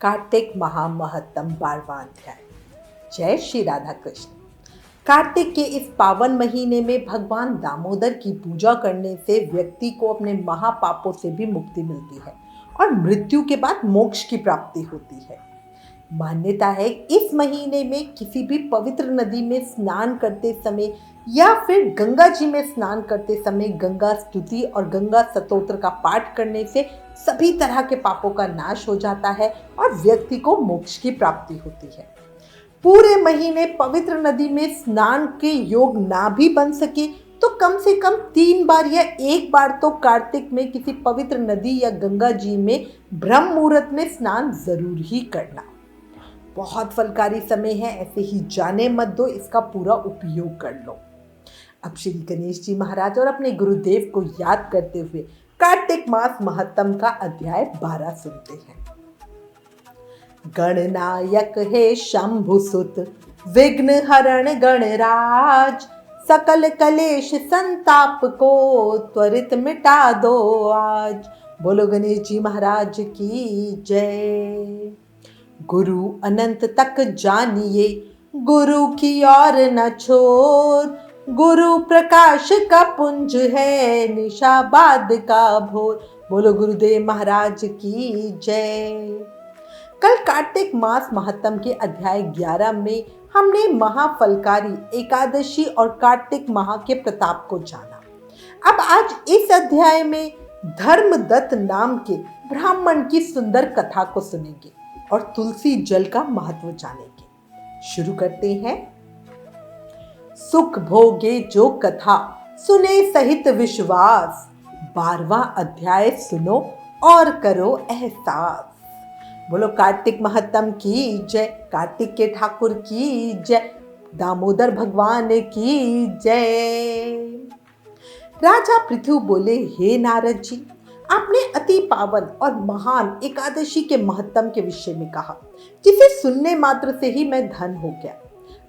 कार्तिक महामहत्तम 12वां अध्याय। जय श्री राधा कृष्ण। कार्तिक के इस पावन महीने में भगवान दामोदर की पूजा करने से व्यक्ति को अपने महापापों से भी मुक्ति मिलती है और मृत्यु के बाद मोक्ष की प्राप्ति होती है। मान्यता है इस महीने में किसी भी पवित्र नदी में स्नान करते समय या फिर गंगा जी में स्नान करते समय गंगा स्तुति और गंगा स्तोत्र का पाठ करने से सभी तरह के पापों का नाश हो जाता है और व्यक्ति को मोक्ष की प्राप्ति होती है। पूरे महीने पवित्र नदी में स्नान के योग ना भी बन सके तो कम से कम 3 बार या 1 बार तो कार्तिक में किसी पवित्र नदी या गंगा जी में ब्रह्म मुहूर्त में स्नान जरूर ही करना। बहुत फलकारी समय है, ऐसे ही जाने मत दो, इसका पूरा उपयोग कर लो। अब श्री गणेश जी महाराज और अपने गुरुदेव को याद करते हुए कार्तिक मास महत्तम का अध्याय 12 सुनते हैं। गणनायक हे शंभु सुत, विघ्न हरण गणराज, सकल कलेश संताप को त्वरित मिटा दो आज। बोलो गणेश जी महाराज की जय। गुरु अनंत तक जानिए, गुरु की ओर न छोर, गुरु प्रकाश का पुंज है, निशाबाद का भोर। बोलो गुरुदेव महाराज की जय। कल कार्तिक मास महत्तम के अध्याय 11 में हमने महाफलकारी एकादशी और कार्तिक माह के प्रताप को जाना। अब आज इस अध्याय में धर्मदत्त नाम के ब्राह्मण की सुंदर कथा को सुनेंगे और तुलसी जल का महत्व जानेंगे। शुरू करते हैं। सुख भोगे जो कथा, सुने सहित विश्वास, 12वां अध्याय सुनो और करो एहसास। बोलो कार्तिक महत्तम की जय, कार्तिक के ठाकुर की जय, दामोदर भगवान की जय। राजा पृथु बोले, हे नारद जी, आपने अति पावन और महान एकादशी के महत्तम के विषय में कहा, जिसे सुनने मात्र से ही मैं धन्य हो गया।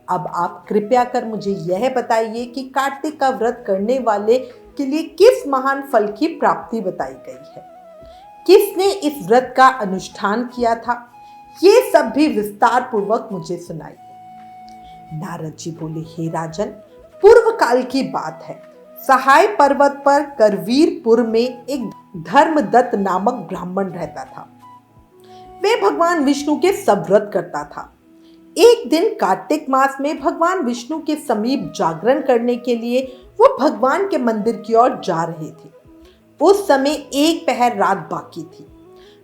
अब आप कृपया कर मुझे यह बताइए कि कार्तिक का व्रत करने वाले के लिए किस महान फल की प्राप्ति बताई गई है, किसने इस व्रत का अनुष्ठान किया था, ये सब भी विस्तार पूर्वक मुझे सुनाइए। नारद जी बोले, हे राजन, पूर्व काल की बात है। सहाय पर्वत पर करवीरपुर में एक धर्मदत्त नामक ब्राह्मण रहता था। वे भगवान विष्णु के सब व्रत करता था। एक दिन कार्तिक मास में भगवान विष्णु के समीप जागरण करने के लिए वो भगवान के मंदिर की ओर जा रहे थे। उस समय 1 पहर रात बाकी थी।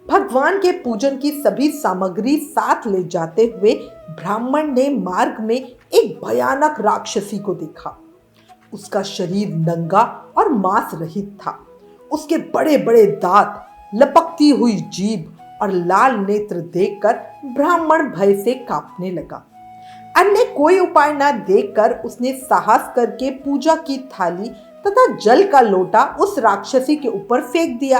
भगवान के पूजन की सभी सामग्री साथ ले जाते हुए ब्राह्मण ने मार्ग में एक भयानक राक्षसी को देखा। उसका शरीर नंगा और मांस रहित था। उसके बड़े बड़े दांत, लपकती हुई जीभ और लाल नेत्र देखकर ब्राह्मण भय से कांपने लगा। अन्य कोई उपाय न देखकर उसने साहस करके पूजा की थाली तथा जल का लोटा उस राक्षसी के ऊपर फेंक दिया।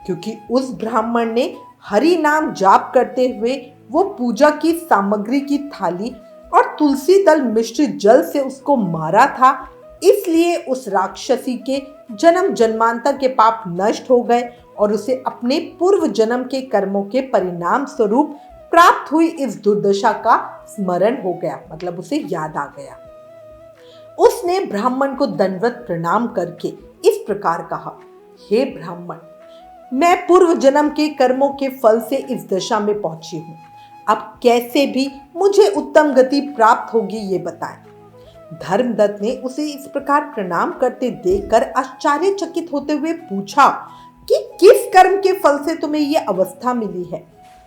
क्योंकि उस ब्राह्मण ने हरि नाम जाप करते हुए वो पूजा की सामग्री की थाली और तुलसी दल मिश्रित जल से उसको मारा था, इसलिए उस राक्षसी के जन्म जन्मांतर के पाप नष्ट हो गए और उसे अपने पूर्व जन्म के कर्मों के परिणाम स्वरूप प्राप्त हुई इस दुर्दशा का स्मरण हो गया, मतलब उसे याद आ गया। उसने ब्राह्मण को दंडवत प्रणाम करके इस प्रकार कहा, हे ब्राह्मण, मैं पूर्व जन्म के कर्मों के फल से इस दशा में पहुंची हूँ। अब कैसे भी मुझे उत्तम गति प्राप्त होगी ये बताएं। धर्मदत्त ने उसे इस प्रकार प्रणाम करते देखकर आश्चर्यचकित होते हुए पूछा कि किस कर्म के फल से तुम्हें ये अवस्था मिली है,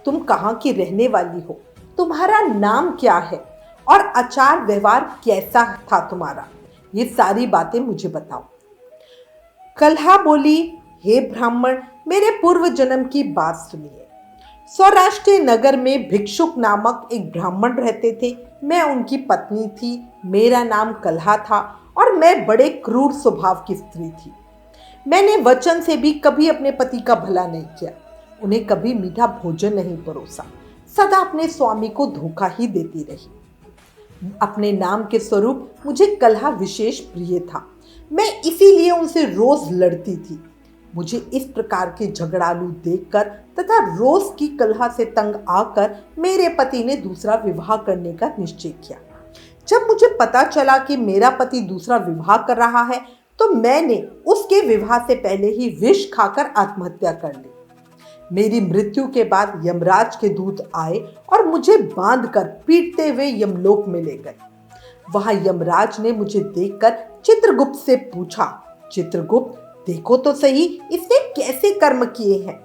तुम कहाँ की रहने वाली हो, तुम्हारा नाम क्या है और आचार व्यवहार कैसा था तुम्हारा, ये सारी बातें मुझे बताओ। कल्हा बोली, हे ब्राह्मण, मेरे पूर्व जन्म की बात सुनिए। सौराष्ट्र नगर में भिक्षुक नामक एक ब्राह्मण रहते थे। मैं उनकी पत्नी थी। मेरा नाम कल्हा था और मैं बड़े क्रूर स्वभाव की स्त्री थी। मैंने वचन से भी कभी अपने पति का भला नहीं किया, उन्हें कभी मीठा भोजन नहीं परोसा, सदा अपने स्वामी को धोखा ही देती रही। अपने नाम के स्वरूप मुझे कल्हा विशेष प्रिय था। मैं इसीलिए उनसे रोज लड़ती थी। मुझे इस प्रकार के झगड़ालू देखकर तथा रोज की कलह से तंग आकर मेरे पति ने दूसरा विवाह करने का निश्चय किया। जब मुझे पता चला कि मेरा पति दूसरा विवाह कर रहा है तो मैंने उसके विवाह से पहले ही विष खाकर आत्महत्या कर ली। मेरी मृत्यु के बाद यमराज के दूत आए और मुझे बांधकर पीटते हुए यमलोक में ले गए। वहां यमराज ने मुझे देखकर चित्रगुप्त से पूछा, चित्रगुप्त देखो तो सही इसने कैसे कर्म किए हैं।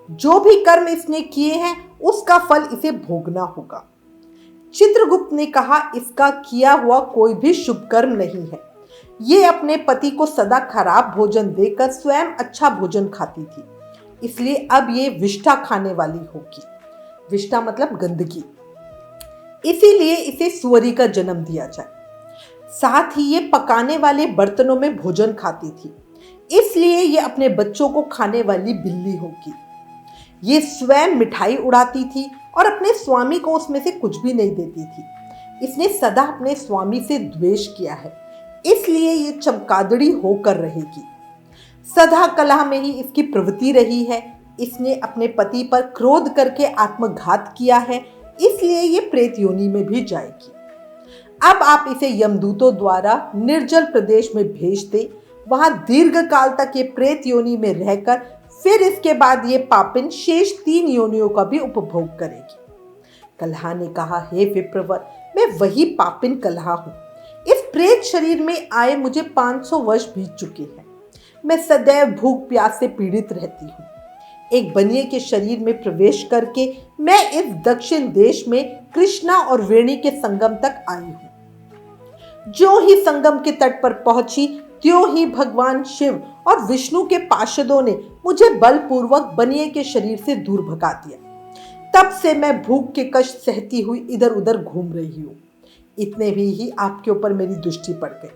जो भी कर्म इसने किए हैं उसका फल इसे भोगना होगा। चित्रगुप्त ने कहा, इसका किया हुआ कोई भी शुभ कर्म नहीं है। ये अपने पति को सदा खराब भोजन देकर स्वयं अच्छा भोजन खाती थी, इसलिए अब ये विष्ठा खाने वाली होगी। विष्ठा मतलब गंदगी, इसीलिए इसे सुअरी का जन्म दिया जाए। साथ ही ये पकाने वाले बर्तनों में भोजन खाती थी, इसलिए ये अपने बच्चों को खाने वाली बिल्ली होगी। ये स्वयं मिठाई उड़ाती थी और अपने स्वामी को उसमें से कुछ भी नहीं देती थी। इसने सदा अपने स्वामी से द्वेष किया है, इसलिए ये चमकादड़ी होकर रहेगी। सदा कलह में ही इसकी प्रवृत्ति रही है। इसने अपने पति पर क्रोध करके आत्मघात किया है, इसलिए ये प्रेत योनि में भी जाएगी। अब आप इसे यमदूतों द्वारा निर्जल प्रदेश में भेज दे। वहां दीर्घ काल तक ये प्रेत योनि में रहकर फिर इसके बाद ये पापिन शेष 3 योनियों का भी उपभोग करेगी। कलहा ने कहा, हे विप्रवर, मैं वही पापिन कलहा हूं। इस प्रेत शरीर में आए मुझे 500 वर्ष बीत चुके हैं। मैं सदैव भूख प्यास से पीड़ित रहती हूँ। एक बनिए के शरीर में प्रवेश करके मैं इस दक्षिण देश में कृष्णा और वेणी के संगम तक आई हूँ। जो ही संगम के तट पर पहुंची त्यों ही भगवान शिव और विष्णु के पार्षदों ने मुझे बलपूर्वक बनिए के शरीर से दूर भगा दिया। तब से मैं भूख के कष्ट सहती हुई इधर उधर घूम रही हूँ। इतने भी ही आपके ऊपर मेरी दृष्टि पड़ गई।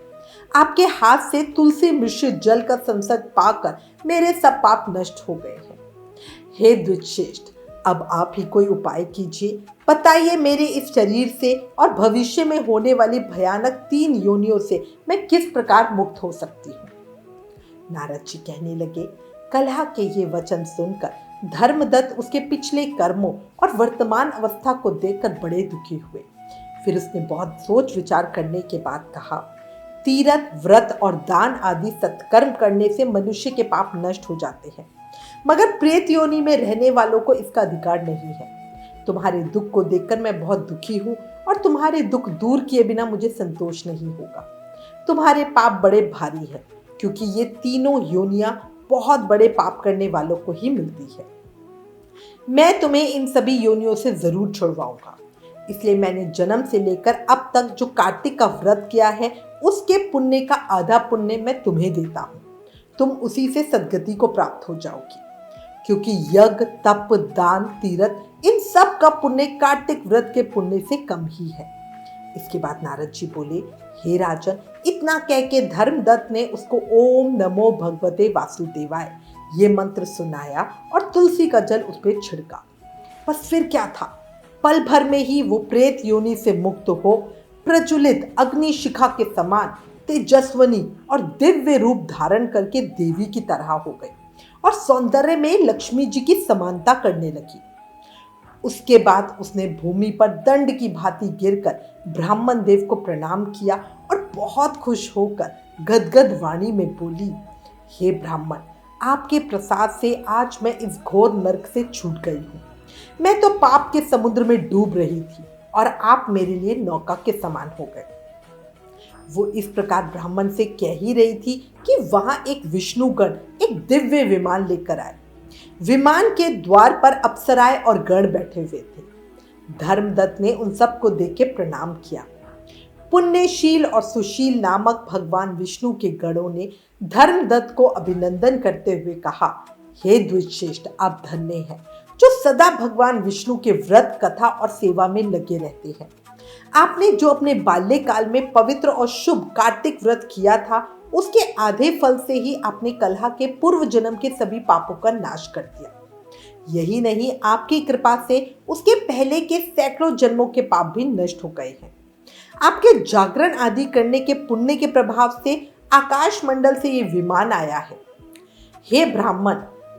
आपके हाथ से तुलसी मिश्रित जल का संसर्ग पाकर मेरे सब पाप नष्ट हो गए हैं। हे द्विजश्रेष्ठ, अब आप ही कोई उपाय कीजिए। बताइए, मेरे इस शरीर से और भविष्य में होने वाली भयानक 3 योनियों से मैं किस प्रकार मुक्त हो सकती हूँ। नारद जी कहने लगे, कलहा के ये वचन सुनकर धर्मदत्त उसके पिछले कर्मों और वर्तमान अवस्था को देखकर बड़े दुखी हुए। फिर उसने बहुत सोच विचार करने के बाद कहा, तीरथ, व्रत और दान आदि सत्कर्म करने से मनुष्य के पाप नष्ट हो जाते हैं, मगर प्रेत योनि में रहने वालों को इसका अधिकार नहीं है। तुम्हारे दुख को देखकर मैं बहुत दुखी हूँ और तुम्हारे दुख दूर किए बिना मुझे संतोष नहीं होगा। तुम्हारे पाप बड़े भारी हैं, क्योंकि ये तीनों योनियां बहुत बड़े पाप करने वालों को ही मिलती है। मैं तुम्हें इन सभी योनियों से जरूर छुड़वाऊंगा। इसलिए मैंने जन्म से लेकर अब तक जो कार्तिक का व्रत किया है उसके पुण्य का आधा पुण्य मैं तुम्हें देता हूँ। तुम उसी से सद्गति को प्राप्त हो जाओगी, क्योंकि यज्ञ, तप, दान, तीर्थ इन सब का पुण्य कार्तिक व्रत के पुण्य से कम ही है। इसके बाद नारद जी बोले, हे राजन, इतना कह के धर्मदत्त ने उसको ओम नमो भगवते वासुदेवाय ये मंत्र सुनाया और तुलसी का जल उस पर छिड़का। बस फिर क्या था, पल भर में ही वो प्रेत योनि से मुक्त हो प्रज्वलित अग्नि शिखा के समान तेजस्वनी और दिव्य रूप धारण करके देवी की तरह हो गई और सौंदर्य में लक्ष्मी जी की समानता करने लगी। उसके बाद उसने भूमि पर दंड की भांति गिरकर ब्राह्मण देव को प्रणाम किया और बहुत खुश होकर गदगद वाणी में बोली, हे ब्राह्मण, आपके प्रसाद से आज मैं इस घोर नरक से छूट गई हूँ। मैं तो पाप के समुद्र में डूब रही थी और आप मेरे लिए नौका के समान हो गए। वो इस प्रकार ब्राह्मण से कह ही रही थी कि वहां एक विष्णुगण एक दिव्य विमान लेकर आए। विमान के द्वार पर अप्सराएं और गण बैठे हुए थे। धर्मदत्त ने उन सबको देख के प्रणाम किया। पुण्यशील और सुशील नामक भगवान विष्णु के गणों ने धर्मदत्त को अभिनंदन करते हुए कहा, हे द्विजश्रेष्ठ, आप धन्य हैं जो सदा भगवान विष्णु के व्रत, कथा और सेवा में लगे रहते हैं। आपने जो अपने बाल्यकाल में पवित्र और शुभ कार्तिक व्रत किया था, उसके आधे फल से ही आपने कलहा के पूर्व जन्म के सभी पापों का नाश कर दिया। यही नहीं, आपकी कृपा से उसके पहले के सैकड़ों जन्मों के पाप भी नष्ट हो गए हैं। आपके जागरण आदि करने के पुण्य के प्रभाव से आकाश मंडल से ये विमान आया है। हे ब्राह्मण,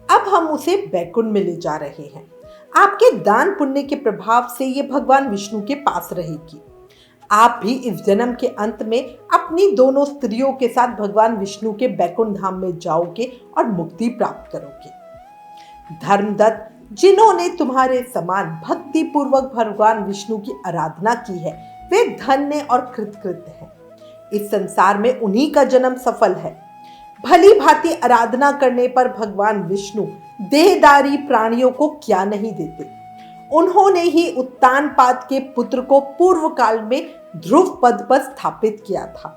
अब हम उसे बैकुंठ में ले जा रहे हैं। आपके दान पुण्य के प्रभाव से ये भगवान विष्णु के पास रहेगी। आप भी इस जन्म के अंत में अपनी दोनों स्त्रियों के साथ भगवान विष्णु के बैकुंठ धाम में जाओगे और मुक्ति प्राप्त करोगे। धर्मदत्त, जिन्होंने तुम्हारे समान भक्ति पूर्वक भगवान विष्णु की आराधना की है, वे धन्य और कृतकृत्य हैं। इस संसार में उन्हीं का जन्म सफल है। भली भांति आराधना करने पर भगवान विष्णु देहधारी प्राणियों को क्या नहीं देते। उन्होंने ही उत्तानपाद के पुत्र को पूर्व काल में ध्रुव पद पर स्थापित किया था।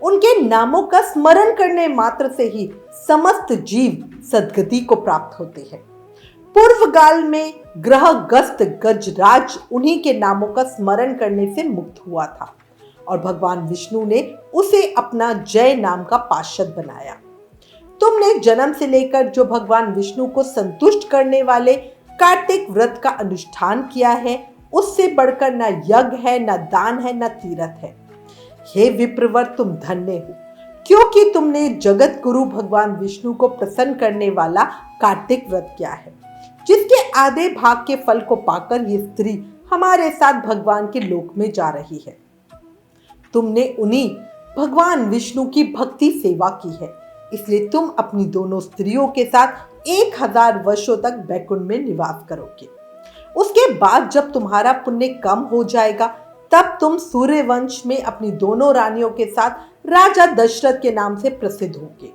उनके नामों का स्मरण करने मात्र से ही समस्त जीव सद्गति को प्राप्त होते हैं। पूर्व काल में ग्रहग्रस्त गजराज उन्हीं के नामों का स्मरण करने से मुक्त हुआ था और भगवान विष्णु ने उसे अपना जय नाम का पार्षद बनाया। तुमने जन्म से लेकर जो भगवान विष्णु को संतुष्ट करने वाले कार्तिक व्रत का अनुष्ठान किया है, उससे बढ़कर न यज्ञ है, न दान है, न तीर्थ है। हे विप्रवर, तुम धन्य हो, क्योंकि तुमने जगत गुरु भगवान विष्णु को प्रसन्न करने वाला कार्तिक व्रत किया है, जिसके आधे भाग के फल को पाकर ये स्त्री हमारे साथ भगवान के लोक में जा रही है। तुमने उन्हीं भगवान विष्णु की भक्ति सेवा की है, इसलिए तुम अपनी दोनों स्त्रियों के साथ 1000 वर्षों तक बैकुंठ में निवास करोगे। उसके बाद जब तुम्हारा पुण्य कम हो जाएगा, तब तुम सूर्यवंश में अपनी दोनों रानियों के साथ राजा दशरथ के नाम से प्रसिद्ध होगे।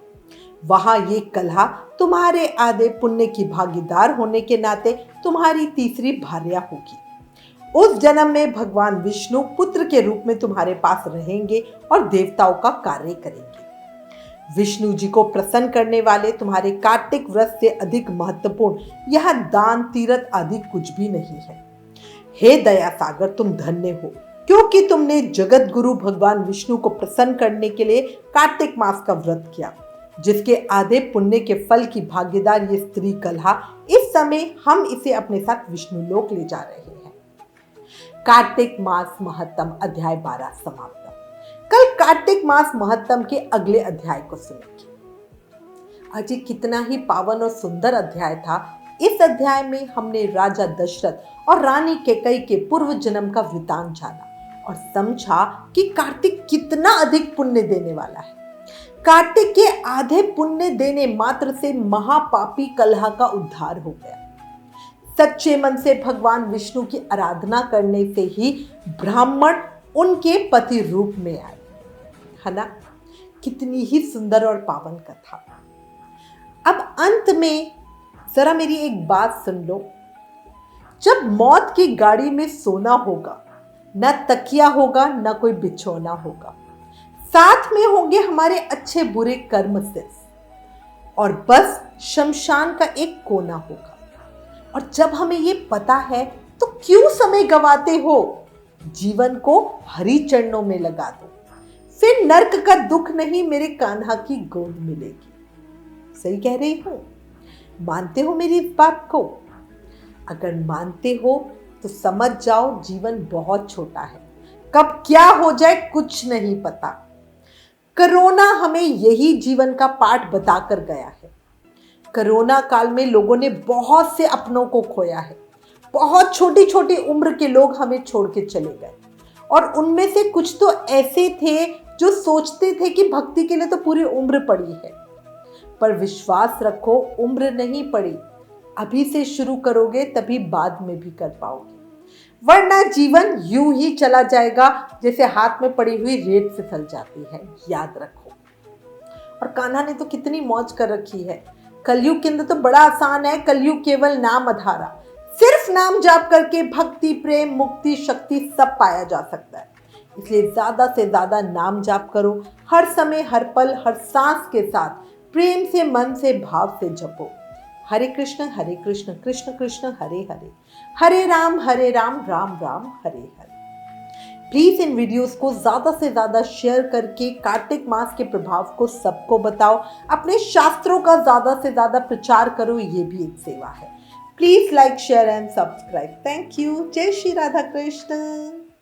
वहां ये कलहा तुम्हारे आधे पुण्य की भागीदार होने के नाते तुम्हारी तीसरी भार्या होगी। उस जन्म में भगवान विष्णु पुत्र के रूप में तुम्हारे पास रहेंगे और देवताओं का कार्य करेंगे। विष्णु जी को प्रसन्न करने वाले तुम्हारे कार्तिक व्रत से अधिक महत्वपूर्ण यह दान तीर्थ आदि कुछ भी नहीं है। हे दया सागर, तुम धन्य हो, क्योंकि तुमने जगत गुरु भगवान विष्णु को प्रसन्न करने के लिए कार्तिक मास का व्रत किया, जिसके आधे पुण्य के फल की भागीदार ये स्त्री कलहा। इस समय हम इसे अपने साथ विष्णु लोक ले जा रहे हैं। कार्तिक मास महत्तम अध्याय 12 समाप्त। कल कार्तिक मास महत्तम के अगले अध्याय को सुनेंगे। आज कितना ही पावन और सुंदर अध्याय था। इस अध्याय में हमने राजा दशरथ और रानी कैकेयी के पूर्व जन्म का वृतांत जाना और समझा कि कार्तिक कितना अधिक पुण्य देने वाला है। कार्तिक के आधे पुण्य देने मात्र से महापापी कलहा का उद्धार हो गया। सच्चे मन से भगवान विष्णु की आराधना करने से ही ब्राह्मण उनके पति रूप में आए, है ना। कितनी ही सुंदर और पावन कथा। अब अंत में जरा मेरी एक बात सुन लो। जब मौत की गाड़ी में सोना होगा, न तकिया होगा, न कोई बिछौना होगा, साथ में होंगे हमारे अच्छे बुरे कर्म सिर्फ, और बस शमशान का एक कोना होगा। और जब हमें ये पता है तो क्यों समय गवाते हो? जीवन को हरि चरणों में लगा दो, फिर नर्क का दुख नहीं, मेरे कान्हा की गोद मिलेगी। सही कह रही हूं? मानते हो मेरी इस बात को? अगर मानते हो तो समझ जाओ, जीवन बहुत छोटा है, कब क्या हो जाए कुछ नहीं पता। कोरोना हमें यही जीवन का पाठ बताकर गया है। कोरोना काल में लोगों ने बहुत से अपनों को खोया है। बहुत छोटी छोटी उम्र के लोग हमें छोड़ के चले गए, और उनमें से कुछ तो ऐसे थे जो सोचते थे कि भक्ति के लिए तो पूरी उम्र पड़ी है। पर विश्वास रखो, उम्र नहीं पड़ी। अभी से शुरू करोगे तभी बाद में भी कर पाओगे, वरना जीवन यूं ही चला जाएगा जैसे हाथ में पड़ी हुई रेत फिसल जाती है। याद रखो। और कान्हा ने तो कितनी मौज कर रखी है। कलयुग के अंदर तो बड़ा आसान है। कलयुग केवल नाम आधारा, सिर्फ नाम जाप करके भक्ति, प्रेम, मुक्ति, शक्ति सब पाया जा सकता है। इसलिए ज्यादा से ज्यादा नाम जाप करो। हर समय, हर पल, हर सांस के साथ प्रेम से, मन से, भाव से जपो। हरे कृष्ण कृष्ण कृष्ण हरे हरे, हरे Ram Ram Ram Hare Hare. Please in videos को ज्यादा से ज्यादा शेयर करके कार्तिक मास के प्रभाव को सबको बताओ। अपने शास्त्रों का ज्यादा से ज्यादा प्रचार करो, ये भी एक सेवा है। Please like, share and subscribe. Thank you. जय श्री राधा कृष्ण।